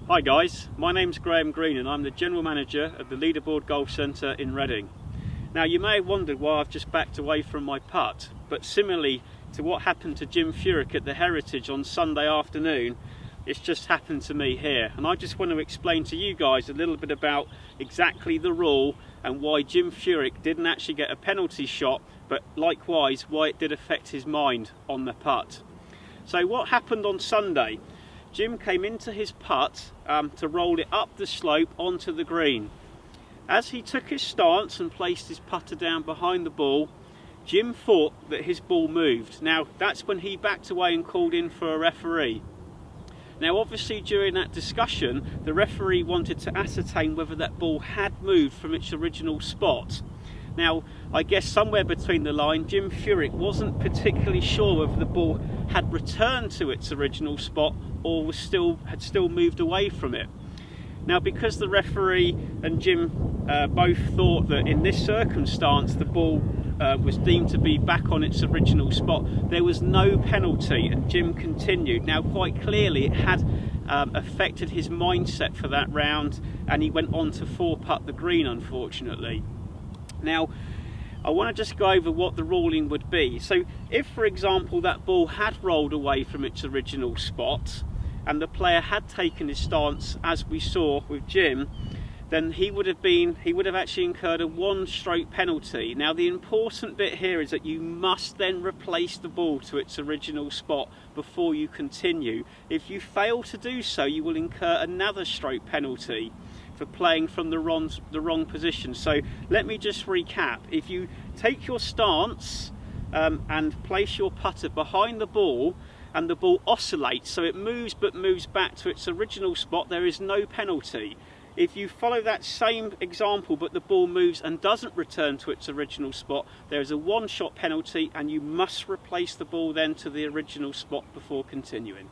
Hi guys, my name's Graham Green and I'm the General Manager of the Leaderboard Golf Centre in Reading. Now you may have wondered why I've just backed away from my putt, but similarly to what happened to Jim Furyk at the Heritage on Sunday afternoon, it's just happened to me here. And I just want to explain to you guys a little bit about exactly the rule and why Jim Furyk didn't actually get a penalty shot, but likewise why it did affect his mind on the putt. So what happened on Sunday? Jim came into his putt to roll it up the slope onto the green. As he took his stance and placed his putter down behind the ball, Jim thought that his ball moved. Now that's when he backed away and called in for a referee. Now obviously during that discussion the referee wanted to ascertain whether that ball had moved from its original spot. Now I guess somewhere between the line Jim Furyk wasn't particularly sure whether the ball had returned to its original spot or had still moved away from it. Now because the referee and Jim both thought that in this circumstance the ball was deemed to be back on its original spot, there was no penalty and Jim continued. Now quite clearly it had affected his mindset for that round and he went on to 4-putt the green, unfortunately. Now I want to just go over what the ruling would be. So if for example that ball had rolled away from its original spot and the player had taken his stance as we saw with Jim, then he would have actually incurred a 1-stroke penalty. Now the important bit here is that you must then replace the ball to its original spot before you continue. If you fail to do so, you will incur another stroke penalty for playing from the wrong position. So let me just recap. If you take your stance and place your putter behind the ball and the ball oscillates, so it moves but moves back to its original spot, there is no penalty. If you follow that same example but the ball moves and doesn't return to its original spot, there is a 1-shot penalty and you must replace the ball then to the original spot before continuing.